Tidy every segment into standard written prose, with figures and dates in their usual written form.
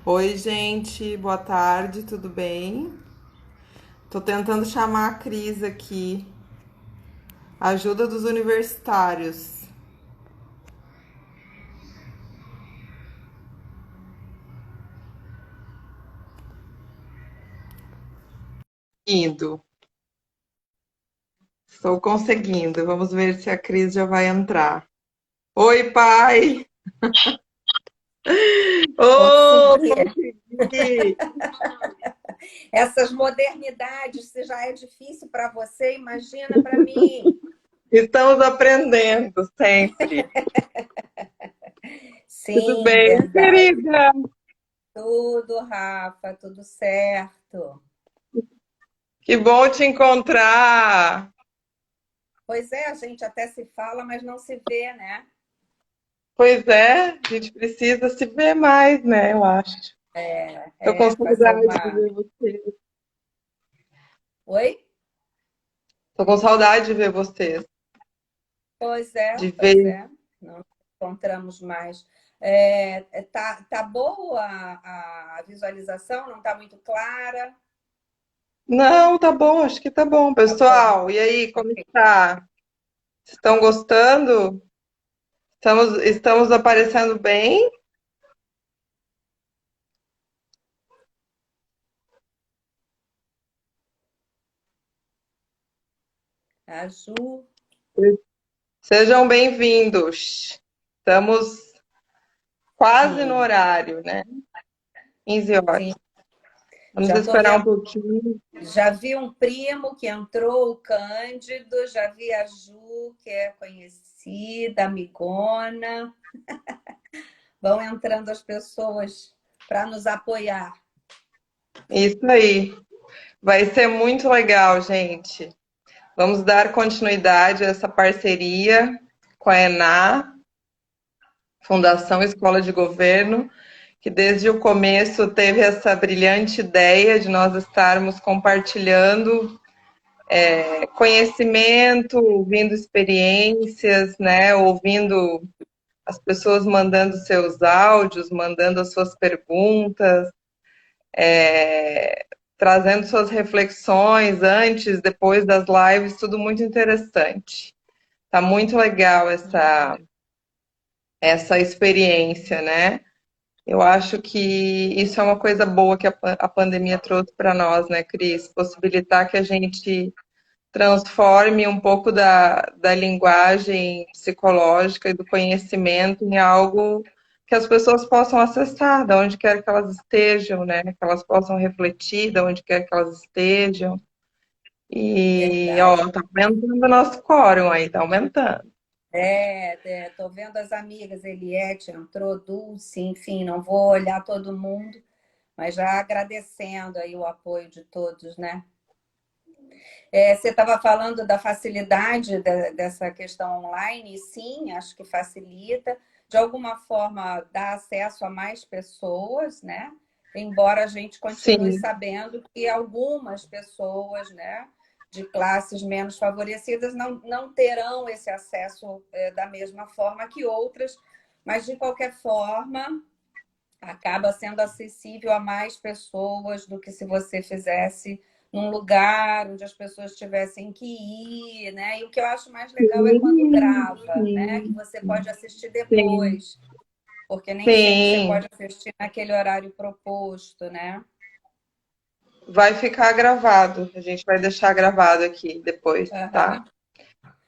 Oi, gente, boa tarde, tudo bem? Tô tentando chamar a Cris aqui. Ajuda dos universitários. Indo. Estou conseguindo. Vamos ver se a Cris já vai entrar. Oi, pai! Oh, Conseguir. consegui! Essas modernidades, se já é difícil para você, imagina para mim. Estamos aprendendo sempre. Tudo Sim, bem, verdade. querida? Tudo, Rafa, tudo certo. Que bom te encontrar. Pois é, a gente até se fala, mas não se vê, né? Pois é, a gente precisa se ver mais, né? Eu acho. Tô com Fazer saudade de uma. ver você. Oi? Tô com saudade de ver vocês, de Pois ver. é. Não nos encontramos mais. Tá boa a visualização? Não está muito clara? Não, tá bom, acho que tá bom, Tá bom. pessoal. E aí, como Ok. está? Estão gostando? Estamos aparecendo bem? A Ju. Sejam bem-vindos. Estamos quase no Sim, horário, né? 15 horas. sim. Vamos Já tô esperar um vendo, pouquinho. já vi um primo que entrou, o Cândido, já vi a Ju, que é conhecida, amigona. Vão entrando as pessoas para nos apoiar. Isso aí. Vai ser muito legal, gente. Vamos dar continuidade a essa parceria com a ENA, Fundação Escola de Governo, que desde o começo teve essa brilhante ideia de nós estarmos compartilhando conhecimento, ouvindo experiências, né, ouvindo as pessoas mandando seus áudios, mandando as suas perguntas, trazendo suas reflexões antes, depois das lives, tudo muito interessante. Tá muito legal essa experiência, né? Eu acho que isso é uma coisa boa que a pandemia trouxe para nós, né, Cris? Possibilitar que a gente transforme um pouco da linguagem psicológica e do conhecimento em algo que as pessoas possam acessar, de onde quer que elas estejam, né? Que elas possam refletir, de onde quer que elas estejam. E, ó, Verdade. tá aumentando o nosso quórum aí, tá aumentando. Tô vendo as amigas, Eliette entrou, Dulce, enfim, não vou olhar todo mundo, mas já agradecendo aí o apoio de todos, né? Você estava falando da facilidade dessa questão online, e sim, acho que facilita. De alguma forma, dá acesso a mais pessoas, né? Embora a gente continue Sim, sabendo que algumas pessoas, né, de classes menos favorecidas não terão esse acesso da mesma forma que outras, mas de qualquer forma acaba sendo acessível a mais pessoas do que se você fizesse num lugar onde as pessoas tivessem que ir, né? E o que eu acho mais legal é quando sim, grava, né? Que sim, você pode assistir sim, depois, porque nem sempre você sim. pode assistir naquele horário proposto, né? Vai ficar gravado. A gente vai deixar gravado aqui depois, tá? Aham.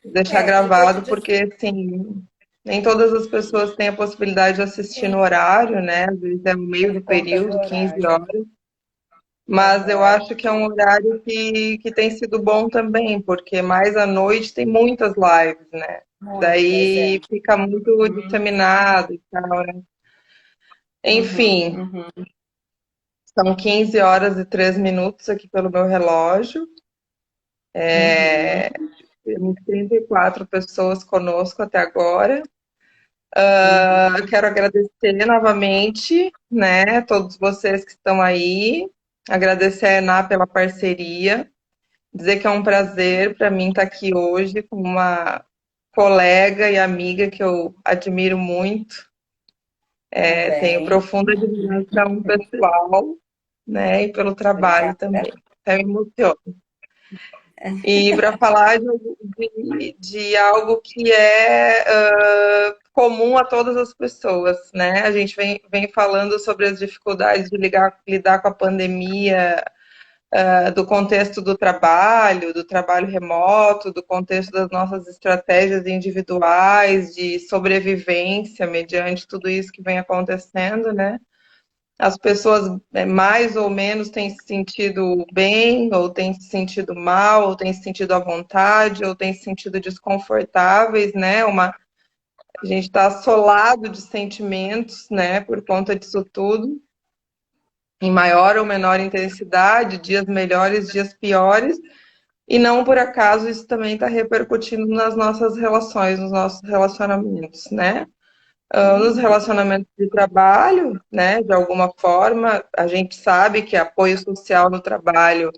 Deixar E vou te gravado dizer, porque, assim, nem todas as pessoas têm a possibilidade de assistir no horário, né? Às vezes é no meio do por conta do período, 15 horário. horas. Mas eu Aham. acho que é um horário que tem sido bom também, porque mais à noite tem muitas lives, né? Muitas, é. Daí fica muito Uhum, disseminado e tal, né? uhum, Enfim, uhum, são 15 horas e 3 minutos aqui pelo meu relógio. uhum, Temos 34 pessoas conosco até agora. uhum. Eu quero agradecer novamente, né, todos vocês que estão aí. Agradecer a Ená pela parceria. Dizer que é um prazer para mim estar aqui hoje com uma colega e amiga que eu admiro muito. Tenho Também. profunda admiração pessoal, né, e pelo trabalho Obrigada. também. Até me emociono. E para falar de algo que é comum a todas as pessoas, né? A gente vem falando sobre as dificuldades de lidar com a pandemia, do contexto do trabalho remoto, do contexto das nossas estratégias individuais de sobrevivência mediante tudo isso que vem acontecendo, né? As pessoas mais ou menos têm se sentido bem, ou têm se sentido mal, ou têm se sentido à vontade, ou têm se sentido desconfortáveis, né? A gente está assolado de sentimentos, né, por conta disso tudo, em maior ou menor intensidade, dias melhores, dias piores, e não por acaso isso também está repercutindo nas nossas relações, nos nossos relacionamentos, né? Nos relacionamentos de trabalho, né, de alguma forma, a gente sabe que apoio social no trabalho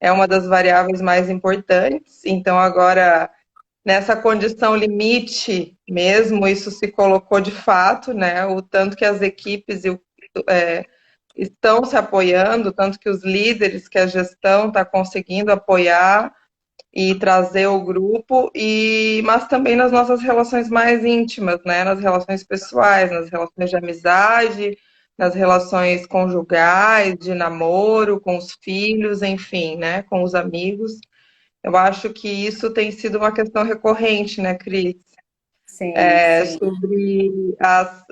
é uma das variáveis mais importantes, então agora, nessa condição limite mesmo, isso se colocou de fato, né, o tanto que as equipes estão se apoiando, tanto que os líderes, que a gestão está conseguindo apoiar, e trazer o grupo, mas também nas nossas relações mais íntimas, né? Nas relações pessoais, nas relações de amizade, nas relações conjugais, de namoro, com os filhos, enfim, né? Com os amigos. Eu acho que isso tem sido uma questão recorrente, né, Cris? Sim, sim. Sobre as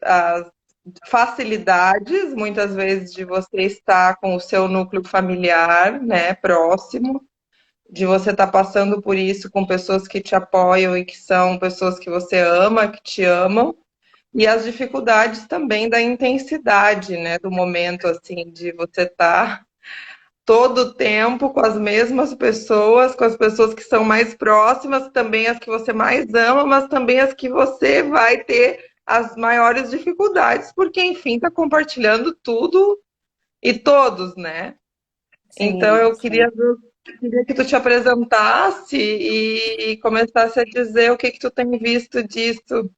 facilidades, muitas vezes, de você estar com o seu núcleo familiar, né, próximo, de você estar passando por isso com pessoas que te apoiam e que são pessoas que você ama, que te amam, e as dificuldades também da intensidade, né, do momento, assim, de você estar todo o tempo com as mesmas pessoas, com as pessoas que são mais próximas, também as que você mais ama, mas também as que você vai ter as maiores dificuldades, porque, enfim, está compartilhando tudo e todos, né? Então, Sim, eu sim. queria que tu te apresentasse e começasse a dizer o que que tu tem visto disso.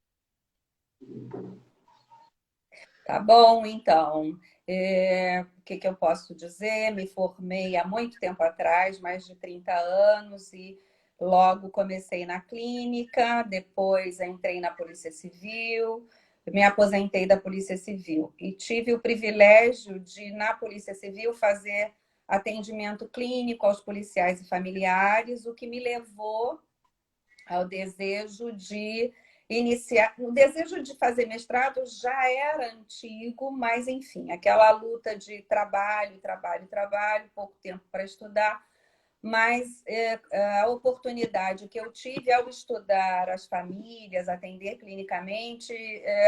Tá bom, então. O que que eu posso dizer? Me formei há muito tempo atrás, mais de 30 anos, e logo comecei na clínica, depois entrei na Polícia Civil, me aposentei da Polícia Civil e tive o privilégio de, na Polícia Civil, fazer atendimento clínico aos policiais e familiares, o que me levou ao desejo de iniciar. O desejo de fazer mestrado já era antigo, mas enfim, aquela luta de trabalho, trabalho, trabalho, pouco tempo para estudar. Mas a oportunidade que eu tive ao estudar as famílias, atender clinicamente,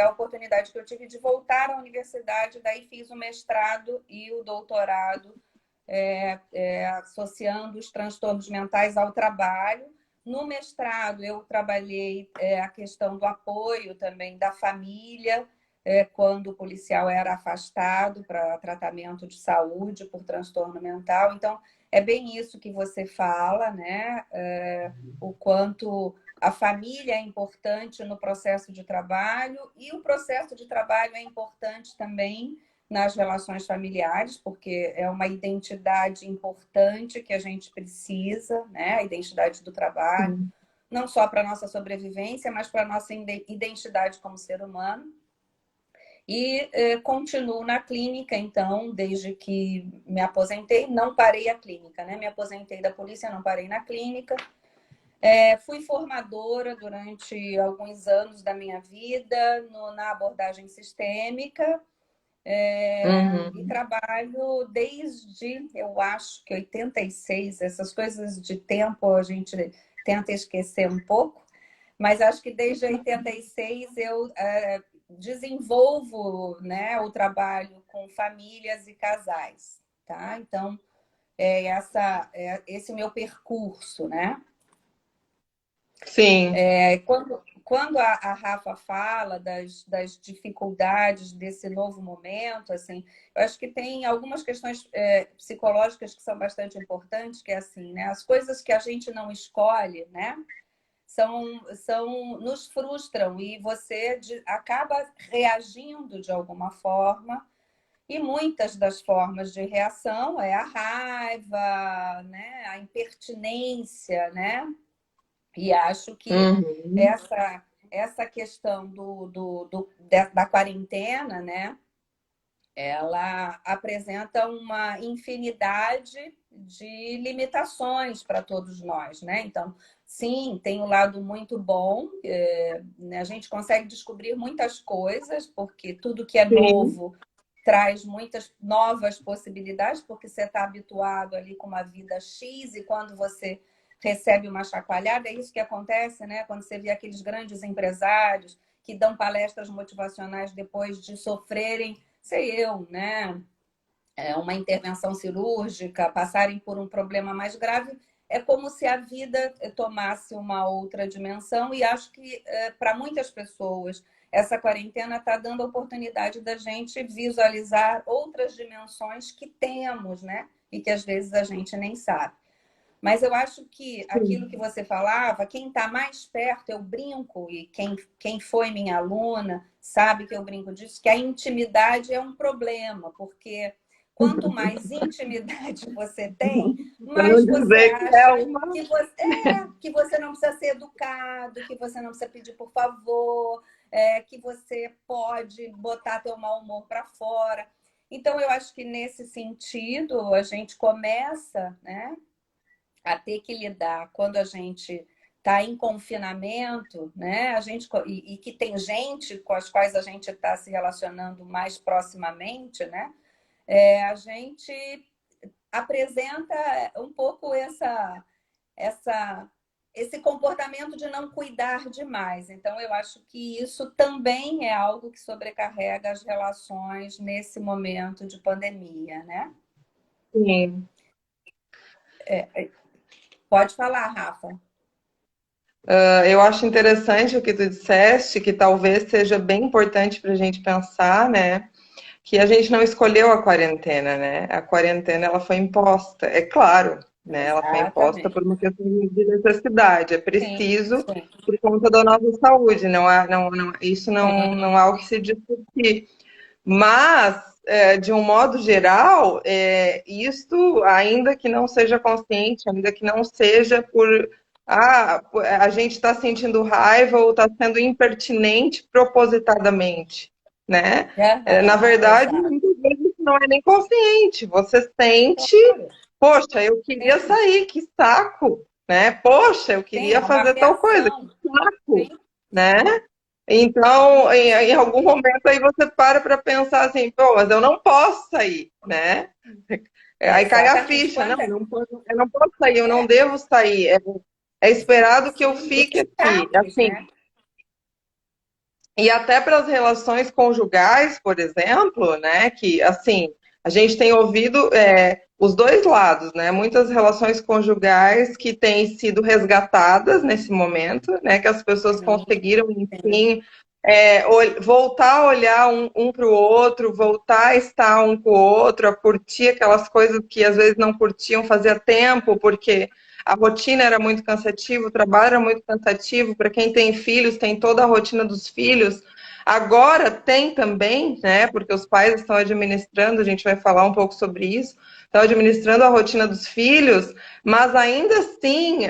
a oportunidade que eu tive de voltar à universidade, daí fiz o mestrado e o doutorado associando os transtornos mentais ao trabalho. No mestrado, eu trabalhei a questão do apoio também da família, quando o policial era afastado para tratamento de saúde por transtorno mental. Então, é bem isso que você fala, né? O quanto a família é importante no processo de trabalho e o processo de trabalho é importante também nas relações familiares, porque é uma identidade importante que a gente precisa, né? A identidade do trabalho, Sim. não só para a nossa sobrevivência, mas para a nossa identidade como ser humano. E continuo na clínica, então, desde que me aposentei, não parei a clínica, né? Me aposentei da polícia, não parei na clínica. Fui formadora durante alguns anos da minha vida na abordagem sistêmica, e Uhum. trabalho desde, eu acho que 86, essas coisas de tempo a gente tenta esquecer um pouco, mas acho que desde 86 eu desenvolvo, né, o trabalho com famílias e casais, tá? Então, esse meu percurso, né? Sim. Quando a Rafa fala das dificuldades desse novo momento, assim, eu acho que tem algumas questões psicológicas que são bastante importantes, que é assim, né? As coisas que a gente não escolhe, né? nos frustram e você acaba reagindo de alguma forma. E muitas das formas de reação é a raiva, né? A impertinência, né? E acho que Uhum. essa questão da quarentena, né? Ela apresenta uma infinidade de limitações para todos nós, né? Então, sim, tem um lado muito bom, né? A gente consegue descobrir muitas coisas, porque tudo que é Sim. novo traz muitas novas possibilidades, porque você está habituado ali com uma vida X e quando você recebe uma chacoalhada, é isso que acontece, né? Quando você vê aqueles grandes empresários que dão palestras motivacionais depois de sofrerem, sei eu, né? Uma intervenção cirúrgica, passarem por um problema mais grave, é como se a vida tomasse uma outra dimensão e acho que para muitas pessoas essa quarentena está dando a oportunidade da gente visualizar outras dimensões que temos, né? E que às vezes a gente nem sabe. Mas eu acho que aquilo que você falava, quem está mais perto, eu brinco, e quem foi minha aluna sabe que eu brinco disso, que a intimidade é um problema, porque quanto mais intimidade você tem, Pra não mais você dizer que é acha uma. que você não precisa ser educado, que você não precisa pedir por favor, que você pode botar teu mau humor para fora. Então, eu acho que nesse sentido, a gente começa, né, a ter que lidar quando a gente está em confinamento, né? E que tem gente com as quais a gente está se relacionando mais proximamente, né? A gente apresenta um pouco esse comportamento de não cuidar demais. Então, eu acho que isso também é algo que sobrecarrega as relações nesse momento de pandemia, né? Sim. Pode falar, Rafa. Eu acho interessante o que tu disseste, que talvez seja bem importante para a gente pensar, né? Que a gente não escolheu a quarentena, né? A quarentena ela foi imposta, é claro, né? Ela foi imposta por Exatamente. uma questão de necessidade. É Sim, preciso sim, por conta da nossa saúde, isso não há o sim, que se discutir. Mas, de um modo geral, isto, ainda que não seja consciente, ainda que não seja a gente está sentindo raiva ou está sendo impertinente propositadamente, né? Na verdade, exato. muitas vezes não é nem consciente. Você sente, Claro. poxa, eu queria Sim, sair, que saco, né? Poxa, eu sim, queria é uma fazer tal coisa, que reação. saco, Sim, né? Então, em sim, algum momento aí você para pensar assim, pô, mas eu não posso sair, né? Aí cai a exatamente. ficha, não, Quando eu não posso sair, eu não devo sair. É esperado que eu sim, os fique aqui, escapes, assim. né? E até para as relações conjugais, por exemplo, né? Que assim, a gente tem ouvido os dois lados, né? Muitas relações conjugais que têm sido resgatadas nesse momento, né? Que as pessoas Sim, conseguiram, sim, enfim, voltar a olhar um para o outro, voltar a estar um com o outro, a curtir aquelas coisas que às vezes não curtiam fazia tempo, porque a rotina era muito cansativa, o trabalho era muito cansativo. Para quem tem filhos, tem toda a rotina dos filhos. Agora tem também, né? Porque os pais estão administrando, a gente vai falar um pouco sobre isso, estão administrando a rotina dos filhos, mas ainda assim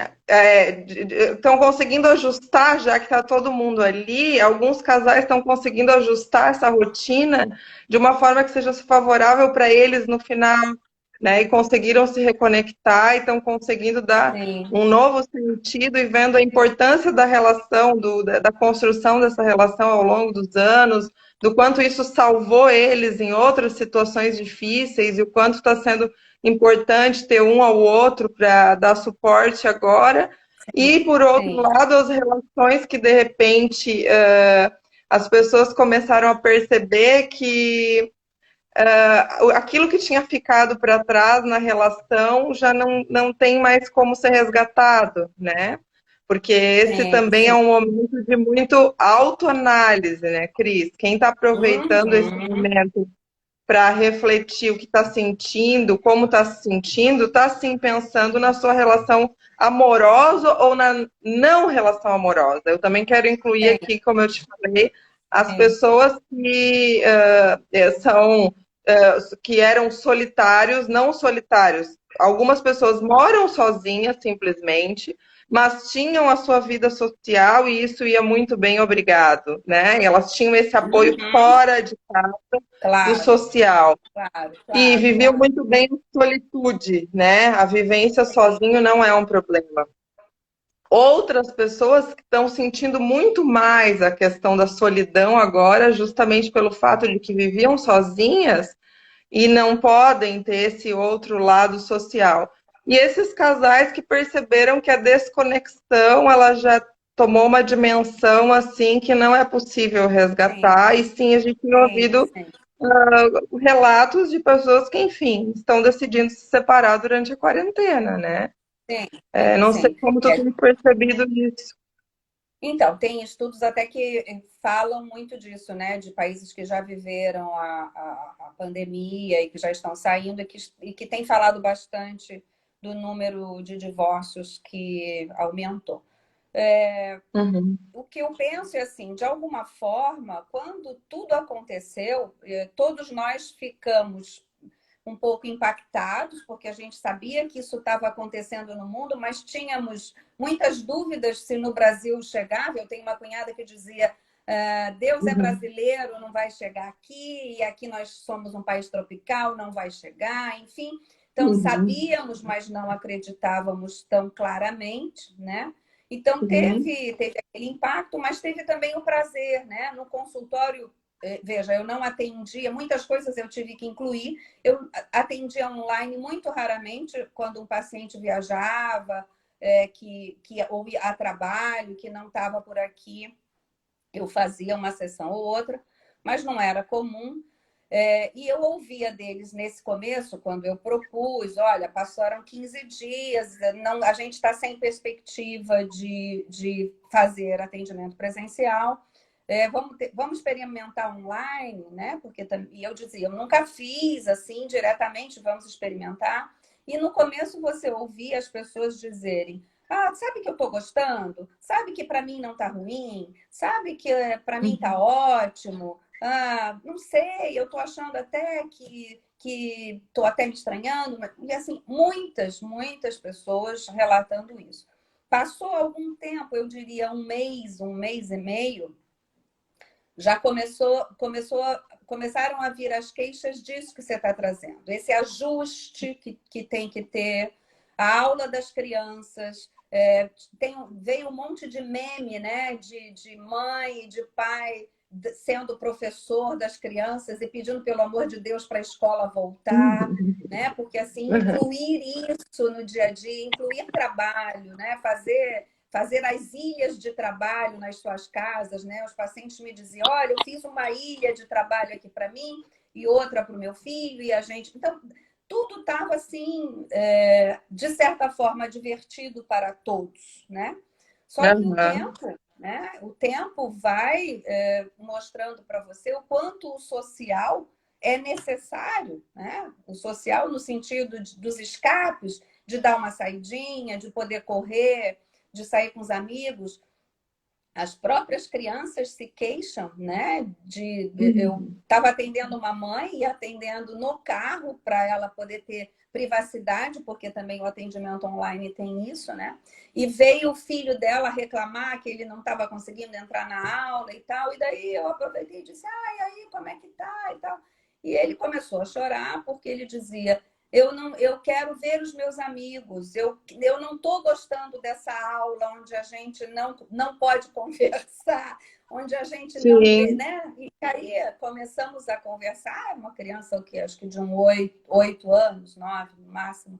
estão conseguindo ajustar, já que está todo mundo ali. Alguns casais estão conseguindo ajustar essa rotina de uma forma que seja favorável para eles no final, né? E conseguiram se reconectar e estão conseguindo dar sim, um novo sentido e vendo a importância da relação, da construção dessa relação ao longo dos anos, do quanto isso salvou eles em outras situações difíceis e o quanto está sendo importante ter um ao outro para dar suporte agora. E, por outro sim, lado, as relações que, de repente, as pessoas começaram a perceber que aquilo que tinha ficado para trás na relação já não tem mais como ser resgatado, né? Porque esse sim, também é sim. um momento de muito autoanálise, né, Cris? Quem está aproveitando esse Uhum. momento para refletir o que está sentindo, como está se sentindo, está sim pensando na sua relação amorosa ou na não relação amorosa. Eu também quero incluir Sim, aqui, como eu te falei, as sim, pessoas que que eram solitários, não solitários. Algumas pessoas moram sozinhas, simplesmente, mas tinham a sua vida social e isso ia muito bem, obrigado, né? Elas tinham esse apoio uhum, fora de casa do claro, social. claro, E claro, viviam claro. muito bem em solitude, né? A vivência Sim, sozinho não é um problema. Outras pessoas que estão sentindo muito mais a questão da solidão agora, justamente pelo fato de que viviam sozinhas e não podem ter esse outro lado social. E esses casais que perceberam que a desconexão ela já tomou uma dimensão assim que não é possível sim, resgatar, e sim a gente tem sim, ouvido sim, relatos de pessoas que, enfim, estão decidindo se separar durante a quarentena, né? sim, sim, Não sei sim. como tu tem percebido isso. Então, tem estudos até que falam muito disso, né? De países que já viveram a pandemia e que já estão saindo e que têm falado bastante do número de divórcios que aumentou. Uhum, O que eu penso é assim, de alguma forma, quando tudo aconteceu, todos nós ficamos um pouco impactados, porque a gente sabia que isso estava acontecendo no mundo, mas tínhamos muitas dúvidas se no Brasil chegava. Eu tenho uma cunhada que dizia: Deus é uhum, brasileiro, não vai chegar aqui, e aqui nós somos um país tropical, não vai chegar, enfim. Então, uhum, sabíamos, mas não acreditávamos tão claramente, né? Então, uhum, teve aquele impacto, mas teve também o prazer, né? No consultório, veja, eu não atendia, muitas coisas eu tive que incluir. Eu atendia online muito raramente, quando um paciente viajava, ou ia a trabalho, que não estava por aqui, eu fazia uma sessão ou outra, mas não era comum. E eu ouvia deles nesse começo, quando eu propus, olha, passaram 15 dias, não, a gente está sem perspectiva de fazer atendimento presencial, vamos experimentar online, né? E eu dizia, eu nunca fiz assim diretamente, vamos experimentar. E no começo você ouvia as pessoas dizerem, sabe que eu estou gostando? Sabe que para mim não está ruim? Sabe que para mim está uhum, ótimo? Não sei, eu estou achando até que estou até me estranhando. E assim, muitas pessoas relatando isso. Passou algum tempo, eu diria um mês e meio, já começaram a vir as queixas disso que você está trazendo. Esse ajuste que tem que ter, a aula das crianças. Veio um monte de meme, né? De mãe e de pai sendo professor das crianças e pedindo, pelo amor de Deus, para a escola voltar, né? Porque assim, uhum, incluir isso no dia a dia, incluir trabalho, né? Fazer as ilhas de trabalho nas suas casas, né? Os pacientes me diziam, olha, eu fiz uma ilha de trabalho aqui para mim e outra para o meu filho, e a gente. Então, tudo estava assim, de certa forma, divertido para todos, né? Só que uhum, o tempo vai mostrando para você o quanto o social é necessário, né? O social no sentido dos escapes, de dar uma saidinha, de poder correr, de sair com os amigos. As próprias crianças se queixam, né? Eu uhum, estava atendendo uma mãe e atendendo no carro para ela poder ter privacidade, porque também o atendimento online tem isso, né? E veio o filho dela reclamar que ele não estava conseguindo entrar na aula e tal, e daí eu aproveitei e disse, e aí, como é que tá e tal. E ele começou a chorar porque ele dizia, eu quero ver os meus amigos. Eu não estou gostando dessa aula onde a gente não pode conversar, onde a gente não vê, sim, né? E aí começamos a conversar, uma criança, o que acho que de 8 anos, 9 no máximo.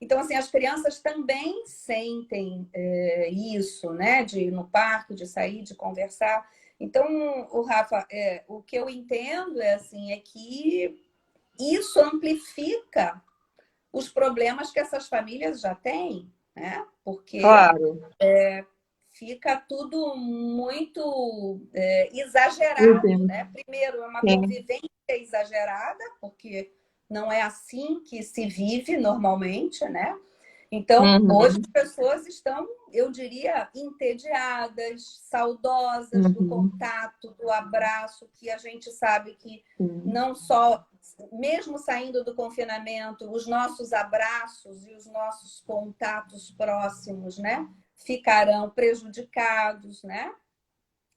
Então, assim, as crianças também sentem isso, né? De ir no parque, de sair, de conversar. Então, o Rafa, o que eu entendo é que isso amplifica os problemas que essas famílias já têm, né? Porque claro. fica tudo muito exagerado, Entendo. né? Primeiro, é uma Sim. convivência exagerada, porque não é assim que se vive normalmente, né? Então, hoje Uhum, as pessoas estão, eu diria, entediadas, saudosas do uhum, contato, do abraço, que a gente sabe que sim. não só, mesmo saindo do confinamento, os nossos abraços e os nossos contatos próximos, né, ficarão prejudicados, né?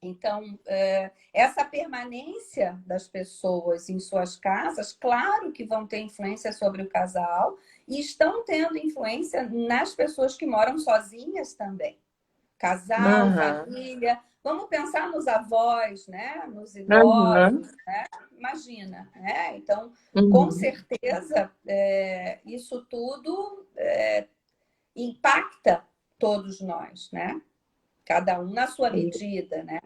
Então, essa permanência das pessoas em suas casas, claro que vão ter influência sobre o casal e estão tendo influência nas pessoas que moram sozinhas também. Casal, Uhum, família. Vamos pensar nos avós, né? Nos uhum, idosos, né? Imagina, né? Então, com uhum. certeza, isso tudo impacta todos nós, né? Cada um na sua medida, né?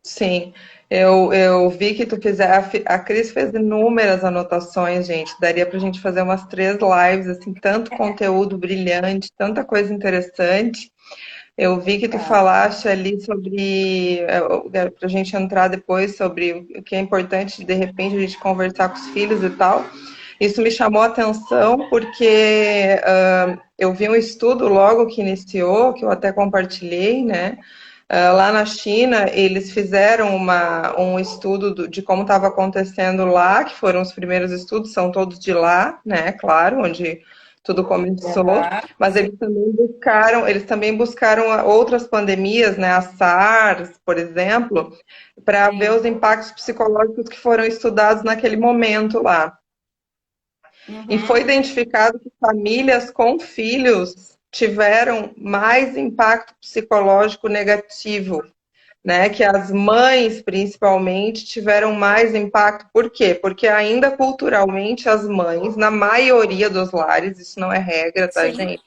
Sim, eu vi que tu fizer. A Cris fez inúmeras anotações, gente. Daria pra gente fazer umas 3 lives, assim, tanto conteúdo brilhante, tanta coisa interessante. Eu vi que tu Tá. falaste ali sobre, pra gente entrar depois sobre o que é importante, de repente, a gente conversar com os filhos e tal. Isso me chamou a atenção porque eu vi um estudo logo que iniciou, que eu até compartilhei, né? Lá na China, eles fizeram um estudo de como estava acontecendo lá, que foram os primeiros estudos, são todos de lá, né? Claro, onde tudo começou. Uhum. Mas eles também buscaram outras pandemias, né? A SARS, por exemplo, para ver Sim. os impactos psicológicos que foram estudados naquele momento lá. E foi Uhum. identificado que famílias com filhos tiveram mais impacto psicológico negativo, né? Que as mães, principalmente, tiveram mais impacto. Por quê? Porque ainda culturalmente as mães, na maioria dos lares, isso não é regra, tá, Sim, gente?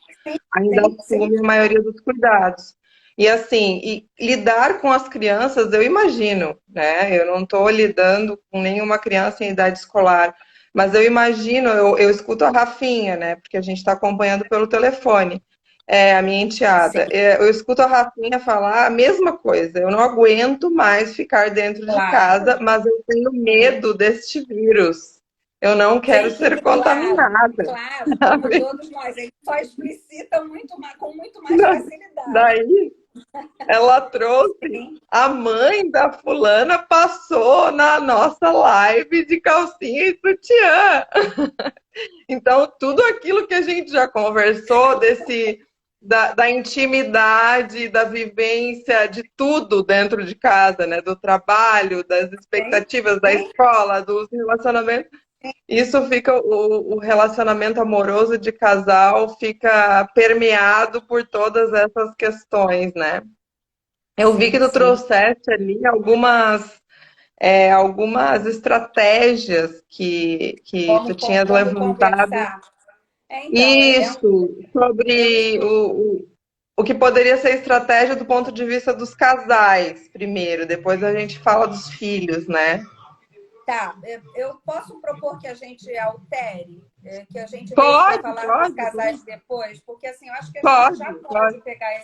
Ainda sim, sim. assumem a maioria dos cuidados. E assim, lidar com as crianças, eu imagino, né? Eu não estou lidando com nenhuma criança em idade escolar, mas eu imagino, eu escuto a Rafinha, né? Porque a gente está acompanhando pelo telefone, a minha Sim, enteada. Eu escuto a Rafinha falar a mesma coisa. Eu não aguento mais ficar dentro de claro. casa, mas eu tenho Sim. medo deste vírus. Eu não quero ser Claro, contaminada, claro, como sabe? todos nós. Ele só explicita muito mais, com muito mais facilidade. Daí ela trouxe Sim, a mãe da fulana passou na nossa live de calcinha e sutiã. Então, tudo aquilo que a gente já conversou da intimidade, da vivência de tudo dentro de casa, né? Do trabalho, das sim, expectativas da sim. escola, dos relacionamentos. Isso fica, o relacionamento amoroso de casal fica permeado por todas essas questões, né? Eu vi que Sim, tu sim. trouxeste ali algumas estratégias que tu tinhas Como levantado. conversar. Então, Isso, eu sobre escuto. o que poderia ser estratégia do ponto de vista dos casais, primeiro, depois a gente fala dos filhos, né? Tá, eu posso propor que a gente altere, que a gente deixe para Pode, falar dos pode, casais depois, porque assim, eu acho que a gente já pode, pode pode. pegar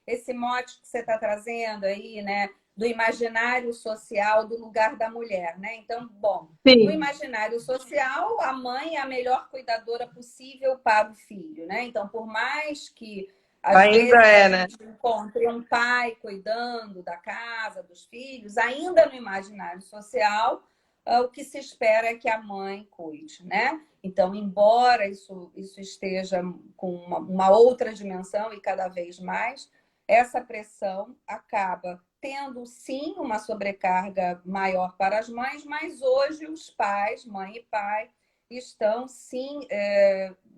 esse mote que você está trazendo aí, né, do imaginário social do lugar da mulher, né? Então, bom, no Sim, imaginário social, a mãe é a melhor cuidadora possível para o filho, né? Então, por mais que às ainda vezes a é, né? gente encontre um pai cuidando da casa, dos filhos, ainda no imaginário social o que se espera é que a mãe cuide, né? Então, embora isso esteja com uma outra dimensão e cada vez mais, essa pressão acaba tendo sim uma sobrecarga maior para as mães, mas hoje os pais, mãe e pai, estão sim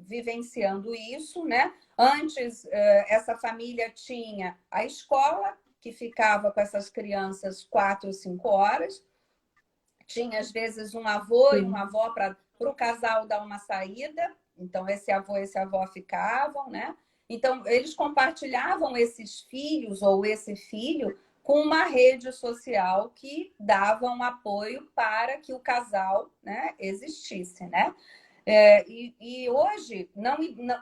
vivenciando isso, né? Antes, essa família tinha a escola, que ficava com essas crianças 4 ou 5 horas, tinha às vezes um avô e uma Sim. avó para o casal dar uma saída. Então, esse avô e essa avó ficavam, né? Então, eles compartilhavam esses filhos ou esse filho com uma rede social que dava um apoio para que o casal, né, existisse, né? E hoje,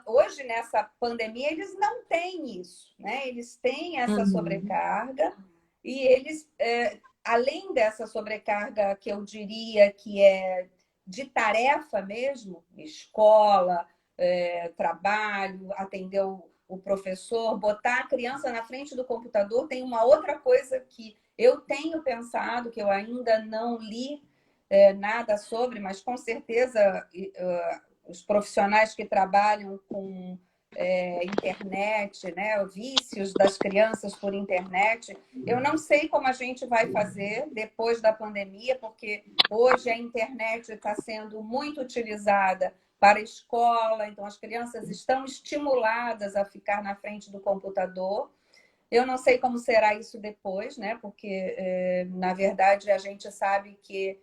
hoje, nessa pandemia, eles não têm isso, né? Eles têm essa Uhum. sobrecarga e eles além dessa sobrecarga que eu diria que é de tarefa mesmo, escola, trabalho, atender o professor, botar a criança na frente do computador, tem uma outra coisa que eu tenho pensado, que eu ainda não li nada sobre, mas com certeza os profissionais que trabalham com internet, né, vícios das crianças por internet. Eu não sei como a gente vai fazer depois da pandemia, porque hoje a internet está sendo muito utilizada para a escola, então as crianças estão estimuladas a ficar na frente do computador. Eu não sei como será isso depois, né? Porque, na verdade, a gente sabe que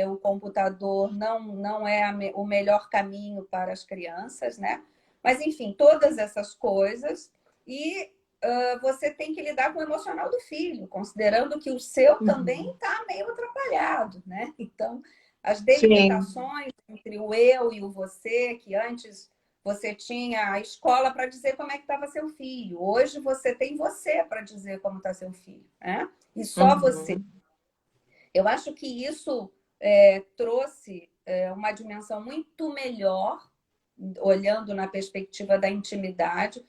o computador não é o melhor caminho para as crianças, né? Mas, enfim, todas essas coisas. E você tem que lidar com o emocional do filho, considerando que o seu também está meio atrapalhado, né? Então, as Sim. delimitações entre o eu e o você, que antes você tinha a escola para dizer como é que estava seu filho. Hoje você tem você para dizer como está seu filho, né? E só você. Uhum. Eu acho que isso trouxe uma dimensão muito melhor, olhando na perspectiva da intimidade.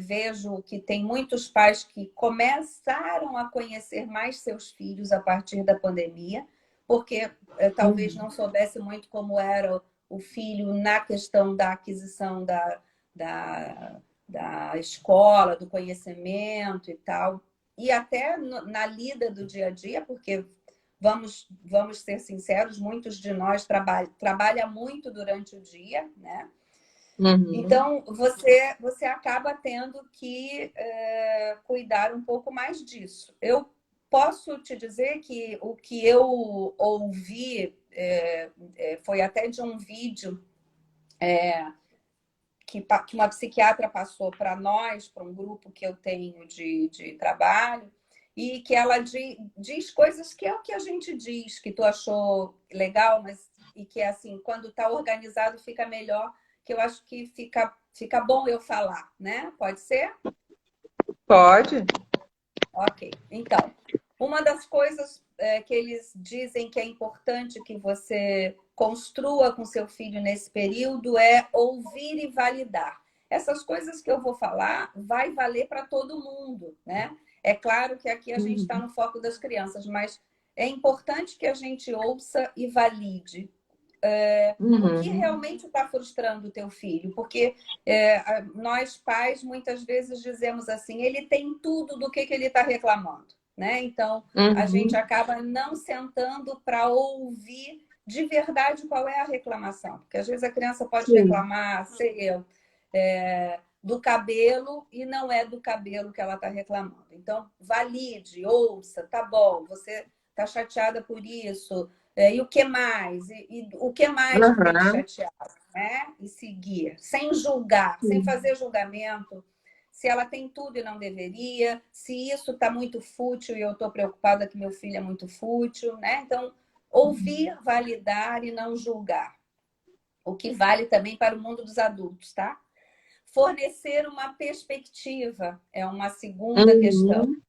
Vejo que tem muitos pais que começaram a conhecer mais seus filhos a partir da pandemia, porque talvez não soubesse muito como era o filho na questão da aquisição da escola, do conhecimento e tal, e até na lida do dia a dia, porque vamos ser sinceros, muitos de nós trabalha muito durante o dia, né? Uhum. Então, você acaba tendo que cuidar um pouco mais disso. Eu posso te dizer que o que eu ouvi foi até de um vídeo que uma psiquiatra passou para nós, para um grupo que eu tenho de trabalho, e que ela diz coisas que é o que a gente diz, que tu achou legal, mas e que é assim, quando está organizado fica melhor, que eu acho que fica bom eu falar, né? Pode ser? Pode? Ok. Então, uma das coisas que eles dizem que é importante que você construa com seu filho nesse período é ouvir e validar. Essas coisas que eu vou falar vai valer para todo mundo, né? É claro que aqui a gente está no foco das crianças, mas é importante que a gente ouça e valide o que Uhum. realmente está frustrando o teu filho, porque nós pais muitas vezes dizemos assim, ele tem tudo do que ele está reclamando, né? Então a gente Uhum. acaba não sentando para ouvir de verdade qual é a reclamação, porque às vezes a criança pode Sim. reclamar, sei eu, do cabelo e não é do cabelo que ela está reclamando. Então valide, ouça, tá bom, você está chateada por isso. E o que mais? E o que mais que tem te Uhum. chateado? Né? E seguir, sem julgar, sem fazer julgamento. Se ela tem tudo e não deveria, se isso está muito fútil e eu estou preocupada que meu filho é muito fútil, né? Então, ouvir, validar e não julgar. O que vale também para o mundo dos adultos, tá? Fornecer uma perspectiva é uma segunda questão, Uhum.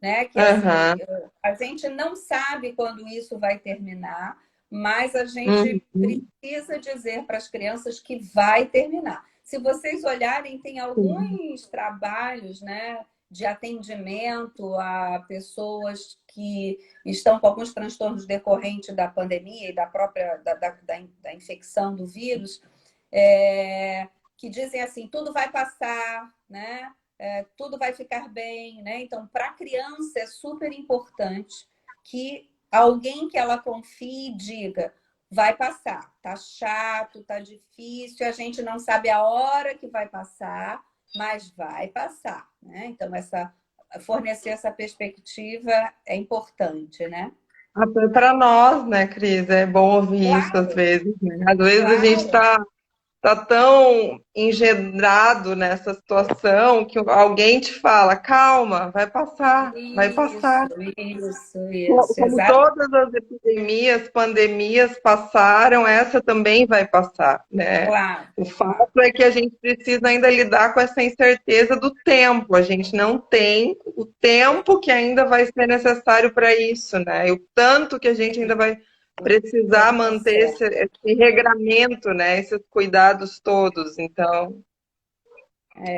né? Que assim, Uhum. a gente não sabe quando isso vai terminar, mas a gente Uhum. precisa dizer para as crianças que vai terminar. Se vocês olharem, tem Sim. alguns trabalhos, né, de atendimento a pessoas que estão com alguns transtornos decorrentes da pandemia e da própria da infecção do vírus, que dizem assim, tudo vai passar, né? Tudo vai ficar bem, né? Então, para a criança é super importante que alguém que ela confie diga, vai passar, tá chato, tá difícil, a gente não sabe a hora que vai passar, mas vai passar, né? Então, fornecer essa perspectiva é importante, né? Até para nós, né, Cris? É bom ouvir isso às Claro, vezes, né? Às vezes a gente claro. está tá tão engendrado nessa situação que alguém te fala, calma, vai passar, vai passar. Isso, Como exato. todas as epidemias, pandemias passaram, essa também vai passar, né? Claro, O claro. fato é que a gente precisa ainda lidar com essa incerteza do tempo. A gente não tem o tempo que ainda vai ser necessário para isso, né? E o tanto que a gente ainda vai O precisar tempo manter certo. esse regramento, né? Esses cuidados todos. Então,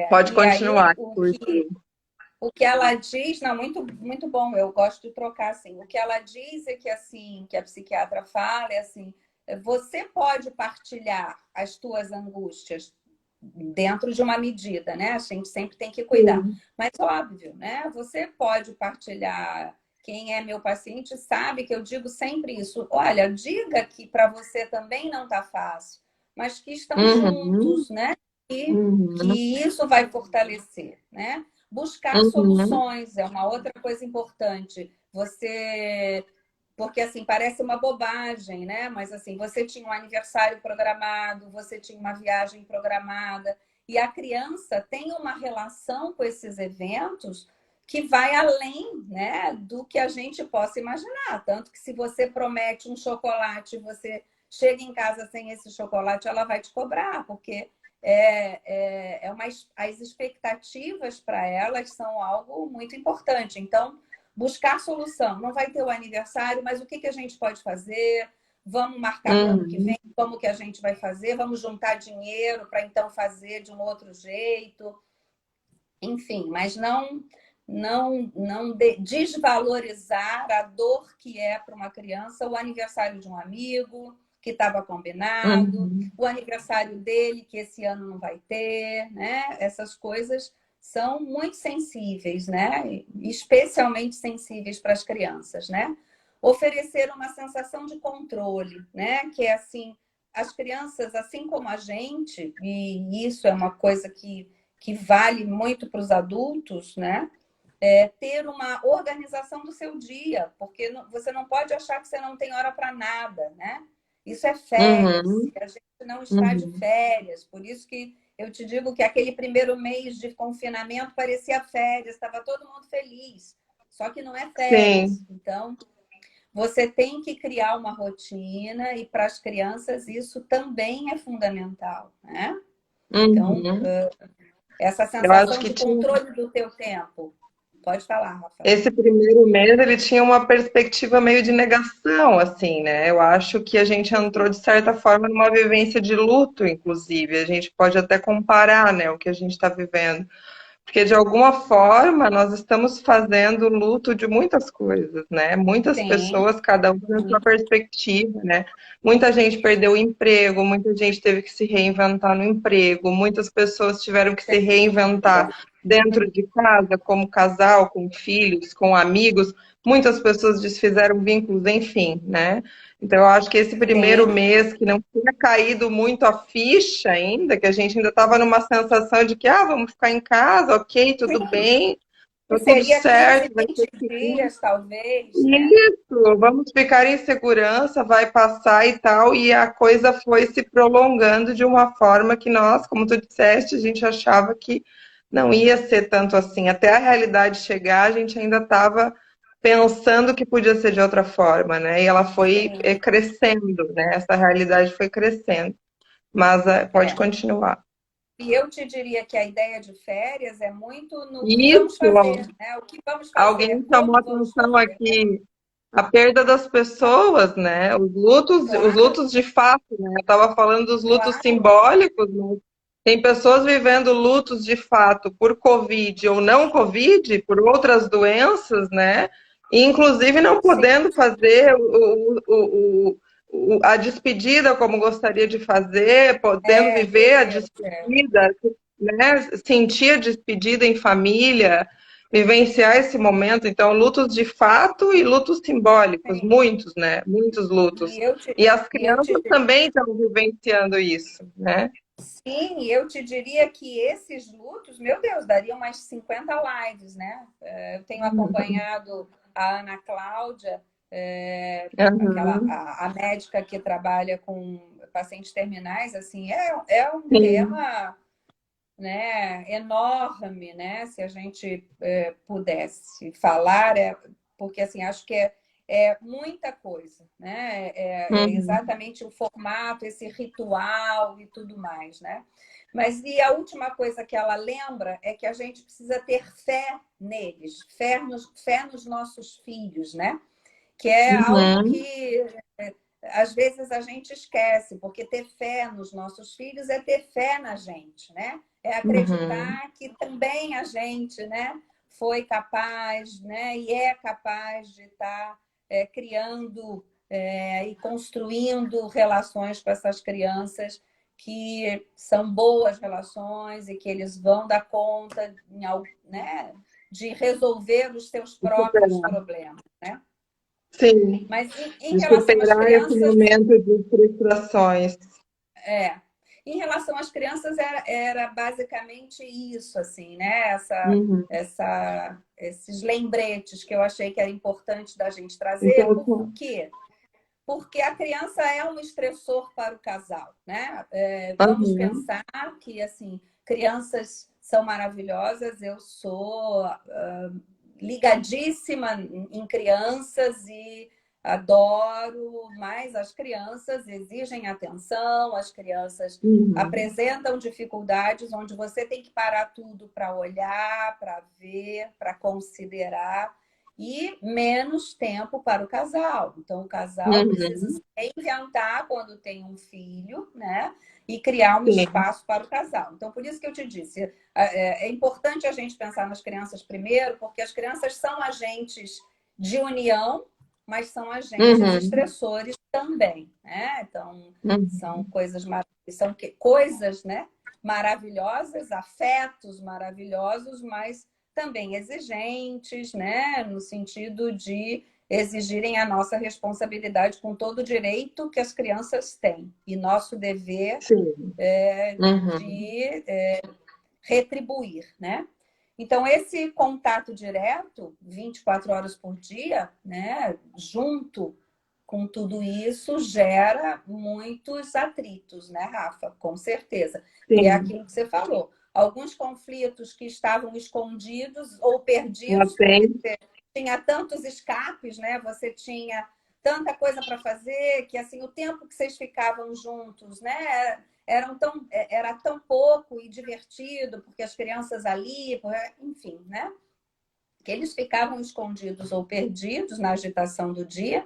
pode E aí, continuar, porque... o que ela diz, não, muito, muito bom, eu gosto de trocar assim. O que ela diz é que assim, que a psiquiatra fala é assim, você pode partilhar as tuas angústias dentro de uma medida, né? A gente sempre tem que cuidar. Sim. Mas óbvio, né? Você pode partilhar. Quem é meu paciente sabe que eu digo sempre isso. Olha, diga que para você também não está fácil, mas que estão Uhum, juntos, né? E uhum, que isso vai fortalecer, né? Buscar uhum, soluções é uma outra coisa importante. Você porque assim parece uma bobagem, né? Mas assim, você tinha um aniversário programado, você tinha uma viagem programada, e a criança tem uma relação com esses eventos que vai além, né, do que a gente possa imaginar. Tanto que se você promete um chocolate, você chega em casa sem esse chocolate, ela vai te cobrar, porque as expectativas para elas são algo muito importante. Então, buscar solução. Não vai ter o aniversário, mas o que a gente pode fazer? Vamos marcar para o ano que uhum. vem como que a gente vai fazer? Vamos juntar dinheiro para então fazer de um outro jeito. Enfim, mas não desvalorizar a dor que é para uma criança o aniversário de um amigo que estava combinado, Uhum. o aniversário dele que esse ano não vai ter, né? Essas coisas são muito sensíveis, né? Especialmente sensíveis para as crianças, né? Oferecer uma sensação de controle, né? Que é assim, as crianças, assim como a gente, e isso é uma coisa que vale muito para os adultos, né? Ter uma organização do seu dia, porque você não pode achar que você não tem hora para nada, né? Isso é férias, Uhum, e a gente não está de uhum. férias, por isso que eu te digo que aquele primeiro mês de confinamento parecia férias, estava todo mundo feliz, só que não é férias. Sim. Então, você tem que criar uma rotina e para as crianças isso também é fundamental, né? Então, Uhum. essa Eu acho sensação que de tinha controle do teu tempo. Pode falar, Rafael. esse primeiro mês ele tinha uma perspectiva meio de negação, assim, né? Eu acho que a gente entrou de certa forma numa vivência de luto, inclusive. A gente pode até comparar, né, o que a gente está vivendo. Porque, de alguma forma, nós estamos fazendo luto de muitas coisas, né? Muitas Sim, pessoas, cada uma na sua perspectiva, né? Muita gente perdeu o emprego, muita gente teve que se reinventar no emprego, muitas pessoas tiveram que se sem reinventar dúvida. dentro de casa, como casal, com filhos, com amigos. Muitas pessoas desfizeram vínculos, enfim, né? Então, eu acho que esse primeiro Sim, mês, que não tinha caído muito a ficha ainda, que a gente ainda estava numa sensação de que, ah, vamos ficar em casa, ok, tudo sim. bem, Que tá tudo seria 15, certo, vai ser 20 seguro. dias, talvez, né? Isso, vamos ficar em segurança, vai passar e tal, e a coisa foi se prolongando de uma forma que nós, como tu disseste, a gente achava que não ia ser tanto assim. Até a realidade chegar, a gente ainda estava pensando que podia ser de outra forma, né? E ela foi Sim, crescendo, né? Essa realidade foi crescendo. Mas pode é. continuar. E eu te diria que a ideia de férias é muito no que vamos Isso, fazer, né? O que vamos fazer, alguém chamou a como vamos atenção fazer. aqui, a perda das pessoas, né? Os Claro, lutos de fato, né? Eu estava falando dos lutos claro. simbólicos, mas tem pessoas vivendo lutos de fato por Covid ou não Covid, por outras doenças, né? E, inclusive não Sim, podendo fazer a despedida como gostaria de fazer, podendo meu viver a Deus. despedida, né? Sentir a despedida em família, vivenciar esse momento. Então, lutos de fato e lutos simbólicos, Sim. muitos, né? Muitos lutos. E eu te, E as e eu te crianças também estão vivenciando isso, né? Sim, eu te diria que esses lutos, meu Deus, dariam mais 50 lives, né? Eu tenho acompanhado a Ana Cláudia, Uhum. a médica que trabalha pacientes terminais, assim, é um Sim. tema, né, enorme, né? Se a gente pudesse falar, porque assim, acho que é muita coisa, né? É Uhum. exatamente o formato, esse ritual e tudo mais, né? Mas e a última coisa que ela lembra é que a gente precisa ter fé neles, fé nos nossos filhos, né? Que é algo Uhum. que às vezes a gente esquece, porque ter fé nos nossos filhos é ter fé na gente, né? É Uhum. acreditar que também a gente, né, foi capaz, né, e é capaz de estar criando e construindo relações com essas crianças que são boas relações e que eles vão dar conta, né, de resolver os seus De próprios superar. problemas, né? Sim, Mas em de relação às superar esse crianças, momento de frustrações. é. Em relação às crianças, era basicamente isso, assim, né? Uhum. Esses lembretes que eu achei que era importante da gente trazer. Então, Por quê? Porque a criança é um estressor para o casal, né? Vamos uhum. pensar que, assim, crianças são maravilhosas. Eu sou ligadíssima em crianças e adoro, mas as crianças exigem atenção, as crianças Uhum. apresentam dificuldades onde você tem que parar tudo para olhar, para ver, para considerar e menos tempo para o casal. Então, o casal precisa se Uhum. reinventar quando tem um filho, né? E criar um Sim. espaço para o casal. Então, por isso que eu te disse, é importante a gente pensar nas crianças primeiro, porque as crianças são agentes de união, mas são agentes Uhum. estressores também, né? Então, são Uhum. coisas são coisas, né? Maravilhosas, afetos maravilhosos, mas também exigentes, né? No sentido de exigirem a nossa responsabilidade com todo o direito que as crianças têm e nosso dever Sim. Uhum. de retribuir, né? Então, esse contato direto, 24 horas por dia, né, junto com tudo isso, gera muitos atritos, né, Rafa? Com certeza. Que é Sim. aquilo que você falou. Alguns conflitos que estavam escondidos ou Já perdidos, porque tem. você tinha tantos escapes, né? Você tinha tanta coisa para fazer que assim o tempo que vocês ficavam juntos, né, era tão pouco e divertido, porque as crianças ali, enfim, né? Que eles ficavam escondidos ou perdidos na agitação do dia,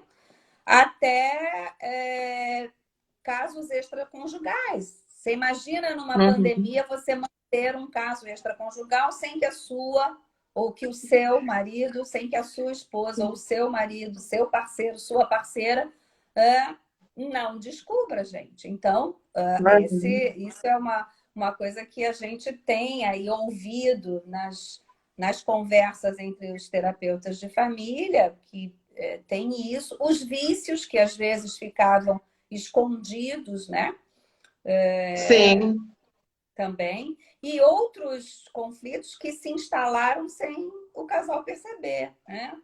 até casos extraconjugais. Você imagina numa Uhum. pandemia você manter um caso extraconjugal sem que a sua ou que o seu marido, sem que a sua esposa ou o seu marido, seu parceiro, sua parceira não descubra, gente. Então, Uhum. isso é uma coisa que a gente tem aí ouvido nas conversas entre os terapeutas de família, que tem isso, os vícios que às vezes ficavam escondidos, né? Sim. Também, e outros conflitos que se instalaram sem o casal perceber, né?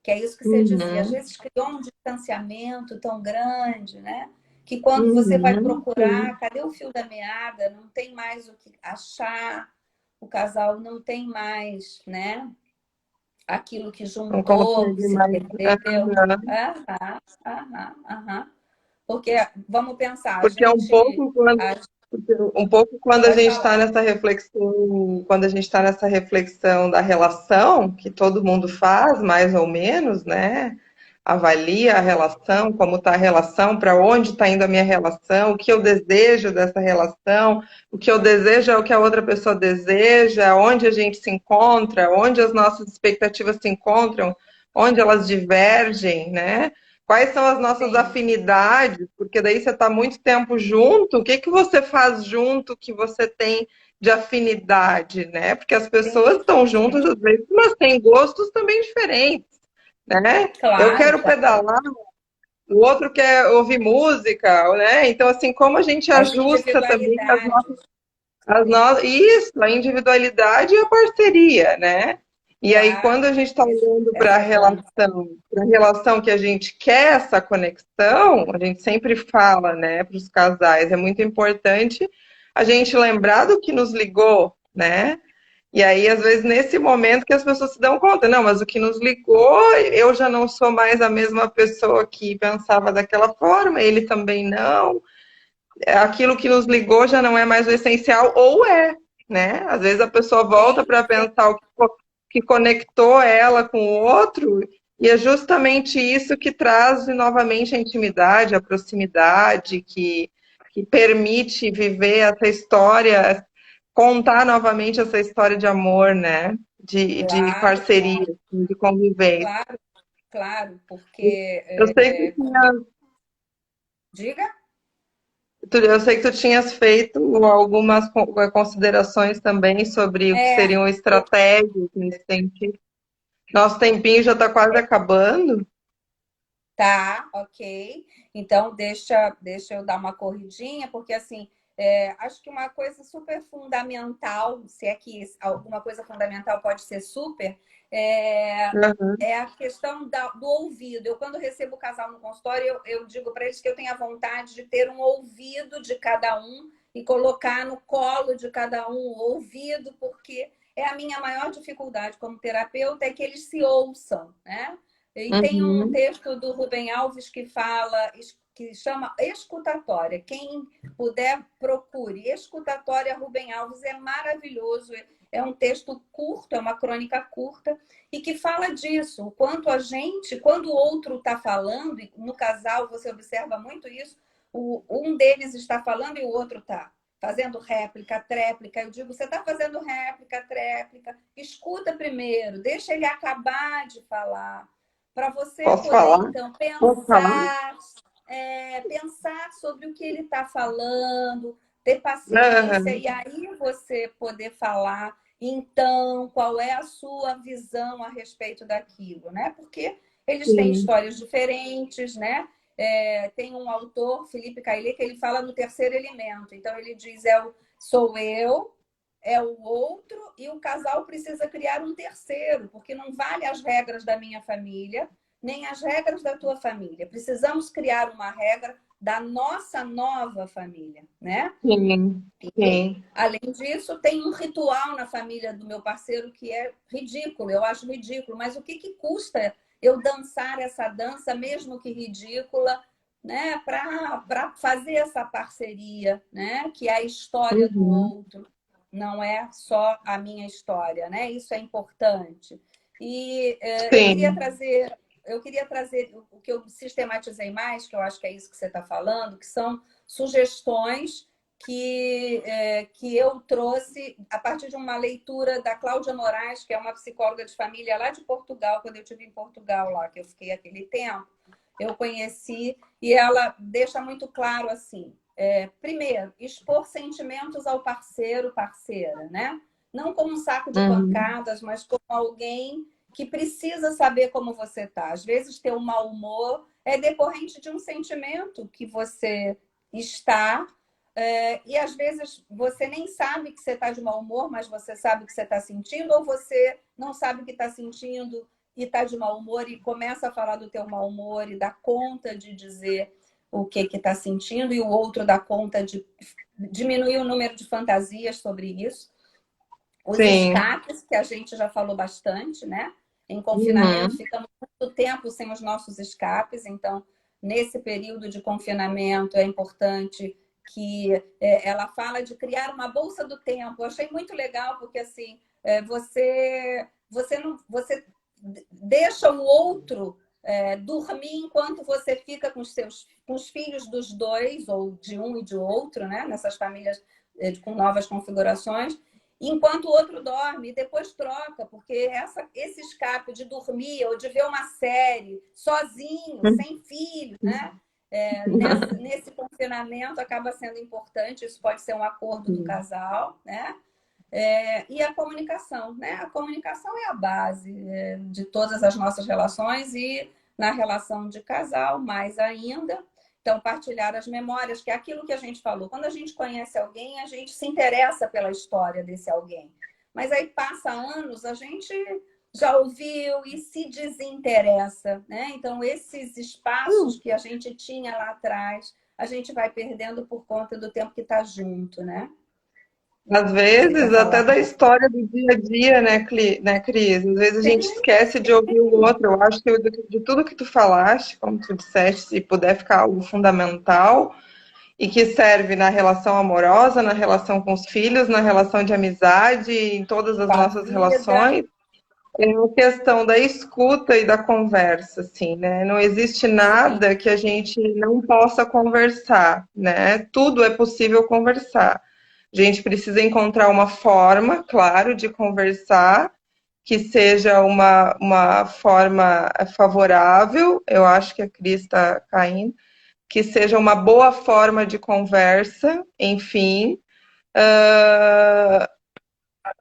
Que é isso que você dizia, às Uhum. vezes criou um distanciamento tão grande, né? Que quando você vai Uhum. procurar, Sim. cadê o fio da meada? Não tem mais o que achar, o casal não tem mais, né? Aquilo que Não juntou, consegue se mais. perdeu. Aham. Aham, aham, aham. Porque, vamos pensar, a Porque é um gente. pouco quando, A, porque um pouco quando a pode gente está falar. nessa reflexão, quando a gente está nessa reflexão da relação, que todo mundo faz, mais ou menos, né? Avalia a relação, como está a relação, para onde está indo a minha relação, o que eu desejo dessa relação, o que eu desejo é o que a outra pessoa deseja, onde a gente se encontra, onde as nossas expectativas se encontram, onde elas divergem, né? Quais são as nossas Sim, afinidades? Porque daí você está muito tempo junto, o que que você faz junto que você tem de afinidade, né? Porque as pessoas sim, estão sim. juntas às vezes, mas têm gostos também diferentes, né? Eu Claro, quero claro. pedalar, o outro quer ouvir música, né? Então, assim, como a gente As ajusta também as individualidades. nossas, Sim, isso, a individualidade e a parceria, né? E aí, Claro, quando a gente está olhando para essa ponte. a relação que a gente quer essa conexão, a gente sempre fala, né, para os casais, é muito importante a gente lembrar do que nos ligou, né? E aí, às vezes, nesse momento que as pessoas se dão conta, não, mas o que nos ligou, eu já não sou mais a mesma pessoa que pensava daquela forma, ele também não. Aquilo que nos ligou já não é mais o essencial, ou é, né? Às vezes a pessoa volta Sim, para sim, pensar o que conectou ela com o outro, e é justamente isso que traz novamente a intimidade, a proximidade, que permite viver essa história, contar novamente essa história de amor, né? De claro, parceria, de convivência. claro, claro, porque Eu sei que diga. eu sei que tu tinhas feito algumas considerações também sobre o que É, seriam estratégias nesse sentido. Nosso tempinho já está quase acabando. tá, ok. Então, deixa eu dar uma corridinha, porque assim, acho que uma coisa super fundamental, se é que alguma coisa fundamental pode ser super, é, Uhum. é a questão do ouvido. Eu, quando recebo o casal no consultório, eu digo para eles que eu tenho a vontade de ter um ouvido de cada um e colocar no colo de cada um o ouvido, porque é a minha maior dificuldade como terapeuta, é que eles se ouçam, né? E tem um Uhum. texto do Rubem Alves que fala, que chama Escutatória. Quem puder, procure. Escutatória Rubem Alves é maravilhoso. É um texto curto, é uma crônica curta, e que fala disso, o quanto a gente, quando o outro está falando, e no casal você observa muito isso, um deles está falando e o outro está fazendo réplica, tréplica. Eu digo, você está fazendo réplica, tréplica, escuta primeiro, deixa ele acabar de falar para você Posso poder, falar? então, Posso falar? pensar sobre o que ele está falando, ter paciência, Uhum. e aí você poder falar, então, qual é a sua visão a respeito daquilo, né? Porque eles têm Sim. histórias diferentes, né? Tem um autor, Felipe Caillet, que ele fala no terceiro elemento. Então, ele diz, sou eu, é o outro, e o casal precisa criar um terceiro, porque não vale as regras da minha família, nem as regras da tua família. Precisamos criar uma regra da nossa nova família, né? Sim. E, Sim. além disso, tem um ritual na família do meu parceiro que é ridículo, eu acho ridículo, mas o que custa eu dançar essa dança, mesmo que ridícula, né, para fazer essa parceria, né, que é a história do Uhum. outro, não é só a minha história, né? Isso é importante. E Sim. eu queria trazer o que eu sistematizei mais, que eu acho que é isso que você está falando, que são sugestões que eu trouxe a partir de uma leitura da Cláudia Moraes, que é uma psicóloga de família lá de Portugal, quando eu estive em Portugal lá, que eu fiquei aquele tempo, eu conheci, e ela deixa muito claro assim, primeiro, expor sentimentos ao parceiro, parceira, né? Não como um saco de Uhum. pancadas, mas como alguém que precisa saber como você está. Às vezes, ter um mau humor é decorrente de um sentimento que você está e às vezes você nem sabe que você está de mau humor, mas você sabe que você está sentindo, ou você não sabe que está sentindo e está de mau humor e começa a falar do teu mau humor e dá conta de dizer o que está sentindo, e o outro dá conta de diminuir o número de fantasias sobre isso. Os Sim. escapes, que a gente já falou bastante, né? Em confinamento, Uhum. ficamos muito tempo sem os nossos escapes, então, nesse período de confinamento, é importante que ela fala de criar uma bolsa do tempo. Eu achei muito legal, porque assim, você deixa o outro dormir enquanto você fica com os filhos dos dois, ou de um e de outro, né? Nessas famílias com novas configurações, enquanto o outro dorme, e depois troca, porque esse escape de dormir ou de ver uma série sozinho, sem filho, né? Nesse confinamento acaba sendo importante, isso pode ser um acordo do Sim. casal, né? E a comunicação, né? A comunicação é a base de todas as nossas relações, e na relação de casal, mais ainda. Então, partilhar as memórias, que é aquilo que a gente falou. Quando a gente conhece alguém, a gente se interessa pela história desse alguém. Mas aí passa anos, a gente já ouviu e se desinteressa, né? Então, esses espaços que a gente tinha lá atrás, a gente vai perdendo por conta do tempo que está junto, né? Às Você quer vezes, até falar? da história do dia a dia, né, Cris? Às vezes a gente Sim, esquece de ouvir o outro. Eu acho que de tudo que tu falaste, como tu disseste, se puder ficar algo fundamental e que serve na relação amorosa, na relação com os filhos, na relação de amizade, em todas as com a nossas vida. relações, é a questão da escuta e da conversa, assim, né? Não existe Sim, nada que a gente não possa conversar, né? Tudo é possível conversar. A gente precisa encontrar uma forma, claro, de conversar que seja uma forma favorável. Eu acho que a Cris está caindo. Que seja uma boa forma de conversa, enfim,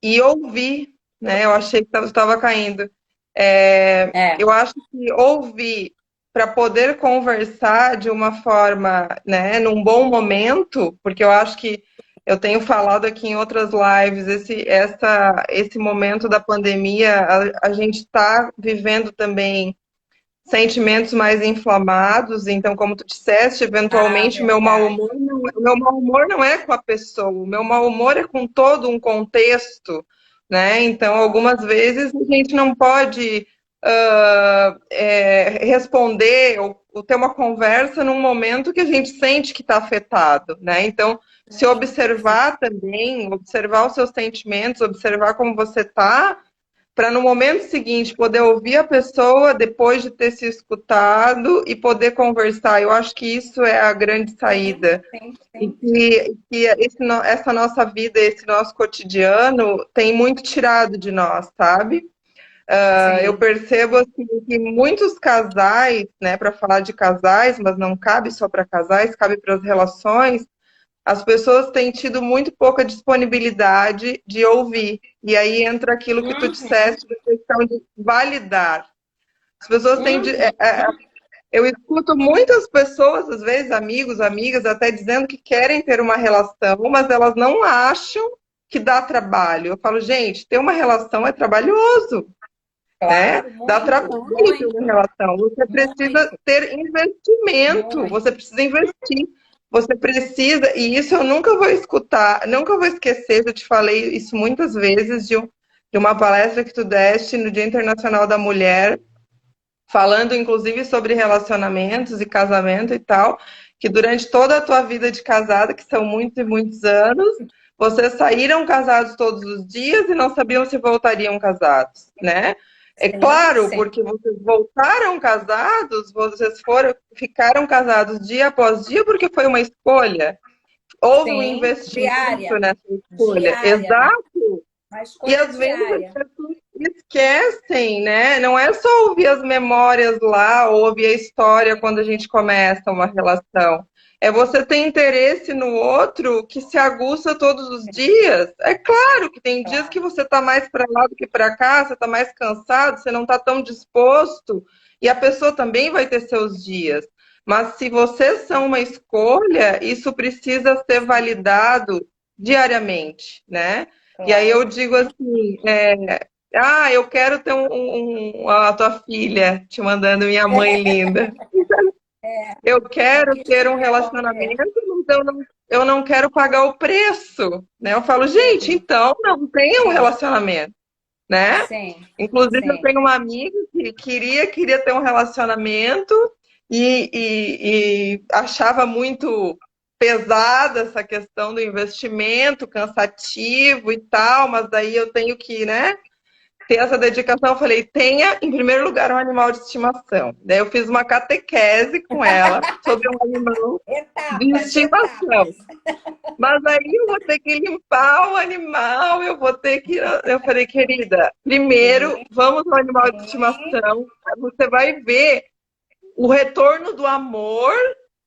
e ouvir, né? Eu achei que estava caindo. é, Eu acho que ouvir para poder conversar de uma forma, né, num bom momento, porque eu acho que eu tenho falado aqui em outras lives, esse momento da pandemia, a gente está vivendo também sentimentos mais inflamados, então, como tu disseste, ah, eventualmente verdade. o meu mau humor não é com a pessoa, o meu mau humor é com todo um contexto, né? Então, algumas vezes a gente não pode responder ou ter uma conversa num momento que a gente sente que está afetado, né? Então, se Sim, sim, observar também, observar os seus sentimentos, observar como você está, para no momento seguinte poder ouvir a pessoa depois de ter se escutado e poder conversar. Eu acho que isso é a grande sim, saída. sim, E sim, que essa nossa vida, esse nosso cotidiano tem muito tirado de nós, sabe? Eu sim. percebo assim, que muitos casais, né, para falar de casais, mas não cabe só para casais, cabe para as relações, as pessoas têm tido muito pouca disponibilidade de ouvir. E aí entra aquilo que tu Uhum, disseste da questão de validar. As pessoas têm. uhum. Eu escuto muitas pessoas, às vezes, amigos, amigas, até dizendo que querem ter uma relação, mas elas não acham que dá trabalho. Eu falo, gente, ter uma relação é trabalhoso, né? Claro, Dá muito, trabalho ter uma muito, relação. Você precisa muito, ter investimento, muito. você precisa investir. Você precisa, e isso eu nunca vou escutar, nunca vou esquecer, eu te falei isso muitas vezes, de uma palestra que tu deste no Dia Internacional da Mulher, falando inclusive sobre relacionamentos e casamento e tal, que durante toda a tua vida de casada, que são muitos e muitos anos, vocês saíram casados todos os dias e não sabiam se voltariam casados, né? É Sim, claro, sim, porque vocês voltaram casados, ficaram casados dia após dia, porque foi uma escolha. Houve um sim. investimento Diária, nessa escolha. diária, né? Exato. Uma E escolha às vezes as diária. pessoas esquecem, né? Não é só ouvir as memórias lá, ou ouvir a história quando a gente começa uma relação. É você ter interesse no outro que se aguça todos os dias. É claro que tem dias que Claro. você está mais para lá do que para cá, você está mais cansado, você não está tão disposto, e a pessoa também vai ter seus dias. Mas se vocês são uma escolha, isso precisa ser validado diariamente, né? E aí eu Claro. digo assim, eu quero ter a tua filha te mandando minha mãe linda. Eu Não quero quis te ter um interromper. relacionamento, mas eu não quero pagar o preço, né? Eu falo, gente, Sim, então não tenha um sim, relacionamento, né? sim, Inclusive eu sim. tenho uma amiga que queria ter um relacionamento e achava muito pesada essa questão do investimento, cansativo e tal, mas daí eu tenho que, né, ter essa dedicação. Eu falei, tenha, em primeiro lugar, um animal de estimação. Daí eu fiz uma catequese com ela sobre um animal de Etapas, estimação. etapas. Mas aí eu vou ter que limpar o animal, eu vou ter que. Eu falei, querida, primeiro Sim, vamos ao animal de sim, estimação. Você vai ver o retorno do amor,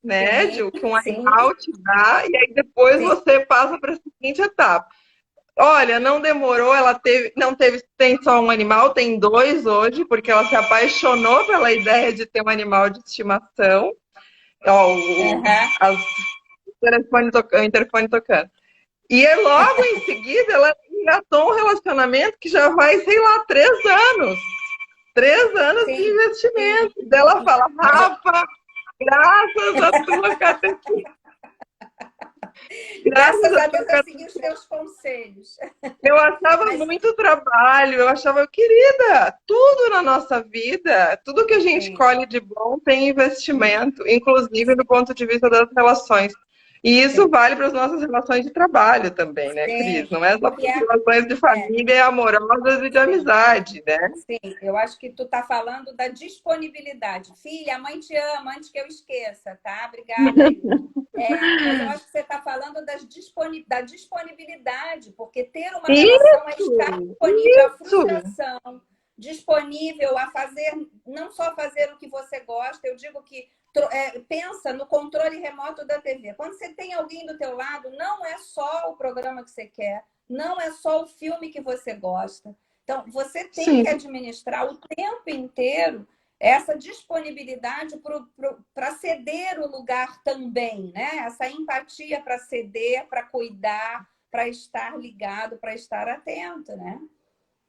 né? sim, De o que um sim, animal te dá, e aí depois sim. você passa para a seguinte etapa. Olha, não demorou, não tem só um animal, tem dois hoje, porque ela se apaixonou pela ideia de ter um animal de estimação. Ó, Aham. o interfone tocando. E logo em seguida ela engatou um relacionamento que já vai, sei lá, 3 anos. 3 anos de Sim, sim. investimento. Daí ela fala, Rafa, graças à tua catequese, graças Graças à a tua Deus eu segui os teus conselhos. eu achava Mas muito trabalho, eu achava, querida, tudo na nossa vida, tudo que a gente sim, colhe de bom tem investimento, inclusive do ponto de vista das relações. E isso sim, vale para as nossas relações de trabalho também, né, Cris? sim. Não é só para Que as é, relações de é, família amorosas e de sim. amizade, né? Sim, eu acho que tu está falando da disponibilidade. Filha, a mãe te ama antes que eu esqueça, tá? Obrigada aí. Mas eu acho que você está falando da disponibilidade, porque ter uma relação é estar Isso, disponível à isso. frustração, disponível a fazer, não só fazer o que você gosta, eu digo que pensa no controle remoto da TV. Quando você tem alguém do teu lado, não é só o programa que você quer, não é só o filme que você gosta. Então, você tem que Sim. administrar o tempo inteiro essa disponibilidade para ceder o lugar também, né? Essa empatia para ceder, para cuidar, para estar ligado, para estar atento, né?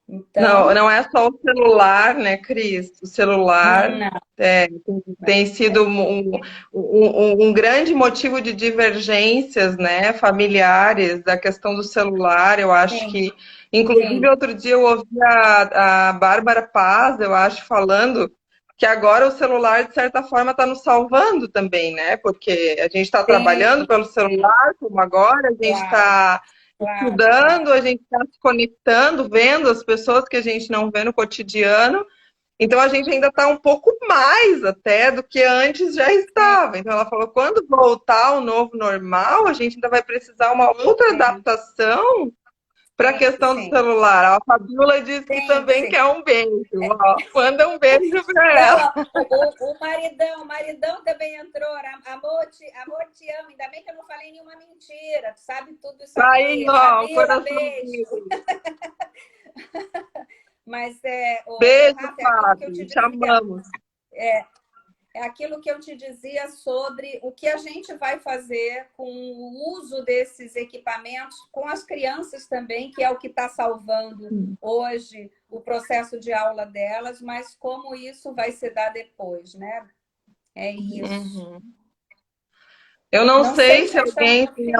Não, Então, não é só o celular, né, Cris? O celular não, é, tem sido um grande motivo de divergências, né, familiares, da questão do celular. Eu acho sim, que, inclusive, sim, outro dia eu ouvi a Bárbara Paz, eu acho, falando que agora o celular, de certa forma, está nos salvando também, né? Porque a gente está trabalhando sim, pelo sim, celular, como agora, a gente claro, está claro, estudando, a claro. gente está se conectando, vendo as pessoas que a gente não vê no cotidiano. Então a gente ainda está um pouco mais até do que antes já Sim, estava. Então ela falou, quando voltar ao novo normal, a gente ainda vai precisar uma outra sim, adaptação para a sim, questão do sim, celular. A Fabiola disse que sim, também sim. quer um beijo. Ó, manda um beijo para ela. Não, o maridão também entrou. Amor, te amo. Ainda bem que eu não falei nenhuma mentira. Tu sabe tudo isso Tá aí, aqui. ó, um Jamila, beijo. coraçãozinho. Mas o Beijo, Rafa, é aquilo que eu te Fábio. Te dizia. amamos. É aquilo que eu te dizia sobre o que a gente vai fazer com o uso desses equipamentos, com as crianças também, que é o que está salvando hoje o processo de aula delas, mas como isso vai se dar depois, né? É isso. Uhum. Eu não Não sei sei se se já estamos alguém no tem fim.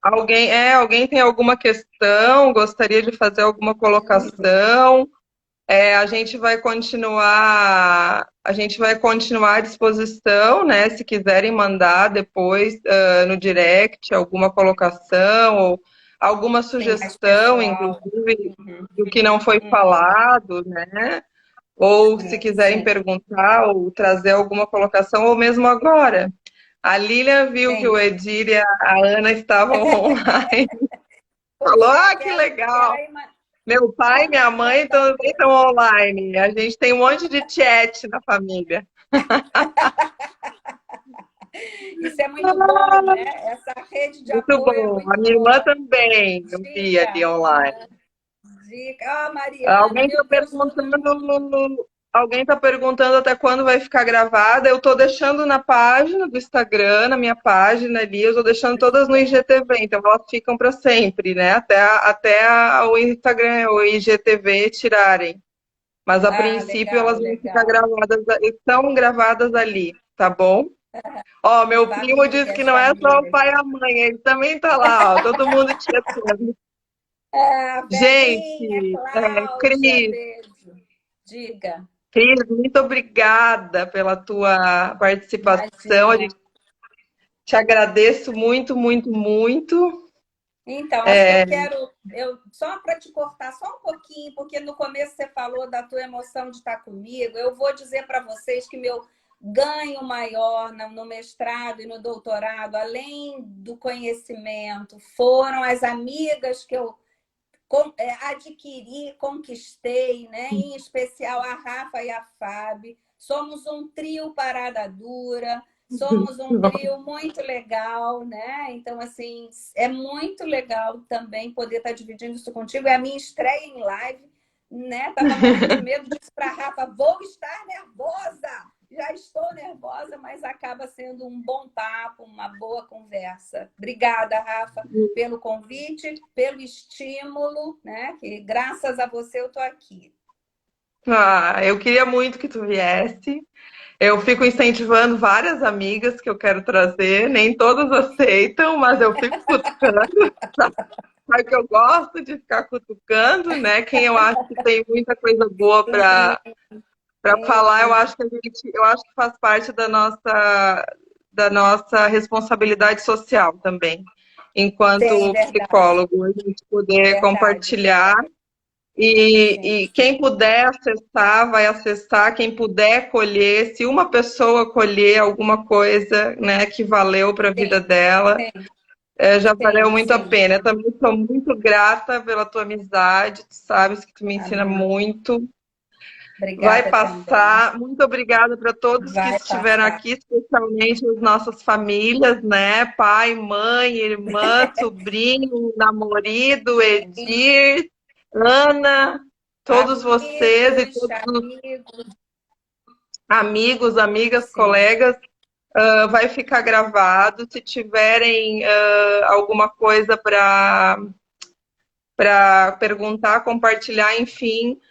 alguém tem alguma questão, gostaria de fazer alguma colocação. A gente vai continuar à disposição, né? Se quiserem mandar depois no direct alguma colocação ou alguma Sim, mais sugestão, pessoal. inclusive Uhum, do que não foi uhum. falado, né? Ou se Sim, quiserem sim, perguntar ou trazer alguma colocação, ou mesmo agora. A Lilian viu que sim. o Edir e a Ana estavam online. Falou: Porque Ah, que quero legal! aí Meu pai e minha mãe mandar um também estão beijo. online. A gente tem um monte de chat na família. Isso é muito bom, né? Essa rede de Muito apoio é bom. muito A minha irmã bom. também, eu vi ali Dica, online. dica. Ah, Mariana, Alguém está meu Deus, todo mundo. perguntando, alguém está perguntando até quando vai ficar gravada. Eu estou deixando na página do Instagram, na minha página ali, eu estou deixando todas no IGTV, então elas ficam para sempre, né? O Instagram, o IGTV tirarem. Mas a Ah, princípio elas legal, vão ficar legal. gravadas, estão gravadas ali, tá bom? Ó, meu primo disse que Famílias, não é só o famílias. pai e a mãe, ele também tá lá, ó, todo mundo te amando. Ah, velhinha, Gente, Cláudia, Cris, beijo. Diga, Cris, muito obrigada pela tua participação. A imagina. gente te agradeço muito, muito, muito. Então, acho que só para te cortar só um pouquinho, porque no começo você falou da tua emoção de estar comigo, eu vou dizer para vocês que meu ganho maior no mestrado e no doutorado, além do conhecimento, foram as amigas que eu adquiri, conquistei, né? Em especial a Rafa e a Fábio. Somos um trio parada dura, somos um trio muito legal, né? Então, assim, é muito legal também poder estar dividindo isso contigo. É a minha estreia em live, né? Tava morrendo de medo disso para a Rafa. Vou estar nervosa! já estou nervosa, mas acaba sendo um bom papo, uma boa conversa. Obrigada, Rafa, pelo convite, pelo estímulo, né? Que graças a você eu estou aqui. Eu queria muito que tu viesse. Eu fico incentivando várias amigas que eu quero trazer, nem todas aceitam, mas eu fico cutucando, sabe que eu gosto de ficar cutucando, né? Quem eu acho que tem muita coisa boa para falar, eu acho que faz parte da nossa responsabilidade social também, Sim, enquanto verdade. psicólogo, a gente poder Verdade, compartilhar. verdade. Sim, E quem puder acessar, vai acessar. Quem puder colher, se uma pessoa colher alguma coisa, né, que valeu para a vida sim, dela, sim, já valeu sim, muito a sim. pena. Eu também sou muito grata pela tua amizade, tu sabes que tu me ensina Amém. muito. Vai Obrigada também. passar. Muito obrigada para todos que Vai estiveram passar. aqui, especialmente as nossas famílias, né? Pai, mãe, irmã, sobrinho, namorado, Edir, Ana, todos vocês e Amigos, todos os amigos, amigos, amigas, sim. colegas. Vai ficar gravado. Se tiverem alguma coisa para perguntar, compartilhar, enfim,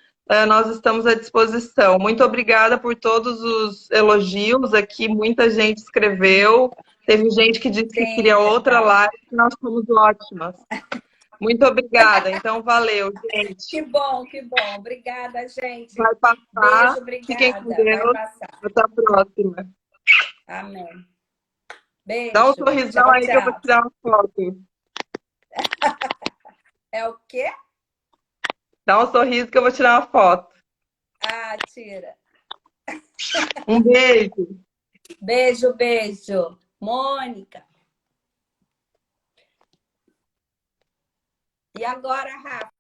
nós estamos à disposição. Muito obrigada por todos os elogios aqui, muita gente escreveu, teve gente que disse que Sim, queria outra verdade. live, nós somos ótimas. Muito obrigada, então valeu, Que gente. bom, que bom. Obrigada, gente. Vai passar, Beijo, fiquem com obrigada. Vai Deus, passar. até a próxima. Amém. Dá um Beijo. sorrisão Tchau, aí que eu vou tchau. tirar uma foto. É o quê? Dá um sorriso que eu vou tirar uma foto. Ah, tira. Um beijo. Beijo, beijo. Mônica. E agora, Rafa?